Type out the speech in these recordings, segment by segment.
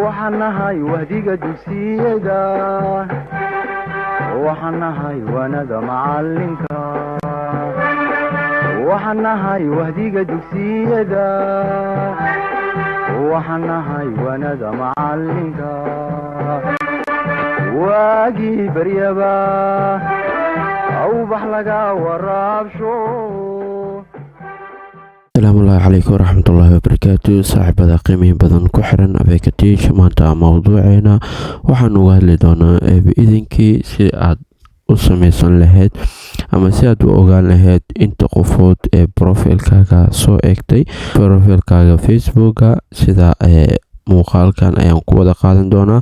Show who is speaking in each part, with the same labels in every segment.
Speaker 1: waxaan nahay wahdiga dugsiyada waxaan nahay waanada macalinka waxaan nahay wahdiga dugsiyada waxaan nahay waanada macalinka waagii baryaba awbax laga waraabsho.
Speaker 2: asalaamullaahi calaykum waraxmatullaahi wabarakaatu. saaxiibada qiimihi badan ku xiran abekatiish, maanta mawduuceena waxaan uga hadli doonaa idinkii si aad u samaysan lahayd ama si aad u ogaan lahayd inta qofood ee brofiilkaaga soo eegtay brofiilkaaga facebooka. sida muuqaalkan ayaan ku wada qaadan doonaa.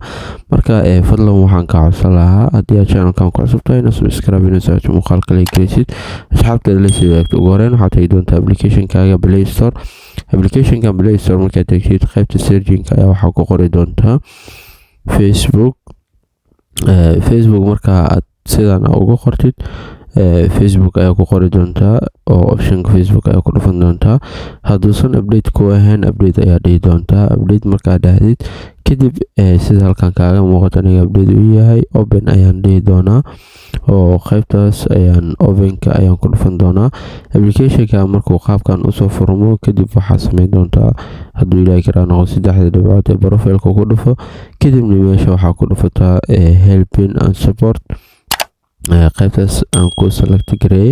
Speaker 2: marka fadlan waxaan kaa codsan lahaa haddii aad channelkan ku cusubtahay ina subscribe ina saato muuqaalka la gelisid asxaabteeda la sii wadaagto. ugu horeyn waxaad tagi doontaa applicationkaaga play store. applicationka play store markaad tagtid qaybta searchingka ayaa waxaa ku qori doontaa facebook. marka aad sidan ugu qortid facebook ayaa ku qori doontaa oo optionka facebook ayaa ku dhufan doontaa. hadduusan update ku ahayn update ayaa dhihi doontaa. update markaa dhahdid kadib sida halkan kaaga muuqato aniga update uu yahay open ayaan dhihi doonaa oo qaybtaas ayaan openka ayaan ku dhufan doonaa. applicationka markuu qaabkan usoo furmo kadib waxaa sameyn doontaa hadduu ilaahi karaa noqo saddexda dhibcood ee profilka ku dhufo kadibna meesha waxaa ku dhufataa helping and support. qaybtaas aan ku select gareeyay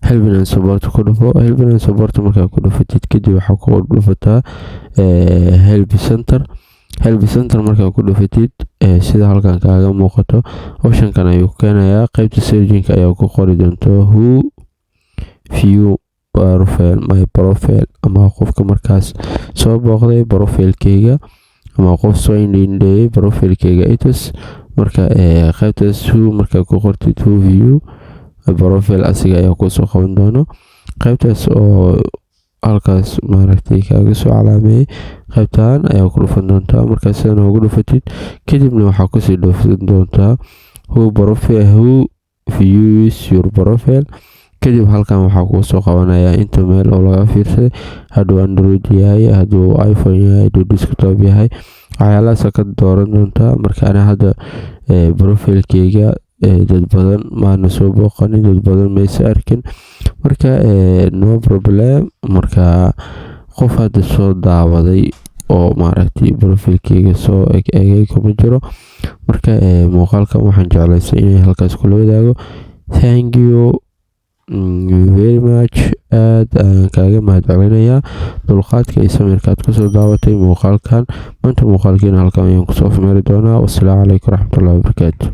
Speaker 2: helping and support ku dhufo. helping and support markaa ku dhufatid kadib waxaa ku dhufataa help center. help center markaa ku dhufatid sida halkan kaaga muuqato optionkan ayuu keenayaa. qaybta searchingka ayaa ku qori doonto who view profile my profile ama qofka markaas soo booqday profilkeyga ama qof soo indheeyay profilkeyga itus. marka qaybtaas who markaa ku qortid who view profile asiga ayaa kusoo qaban doono. qaybtaas oo halkaas maaragtay kaaga soo calaameeyay qaybtan ayaa ku dhufan doontaa. markaa sidan ugu dhufatid kadibna waxaa kusii dhufan doontaa who views your profile. kadib halkan waxaa kuu soo qabanayaa inta meel oo laga fiirsaday hadduu android yahay, hadduu iphone yahay, hadduu desktop yahay, waxyaalahaas ka dooran doontaa. marka ana hadda profilkeyga dad badan maana soo booqanin, dad badan maysa arkin, marka no problem. marka qof hadda soo daawaday oo maaragtay profilkeyga soo eegay kuma jiro. marka muuqaalkan waxaan jeclaystay inay halkaas kula wadaago. thank you very much. aad ayaan kaaga mahadcelinayaa dulqaadka iyo samirkaad kusoo daawatay muuqaalkan. maanta muuqaalkiina halkan ayaan kusoo fmeeri doonaa. wassalaamu calaykum waraxmatullaahi wabarakaatu.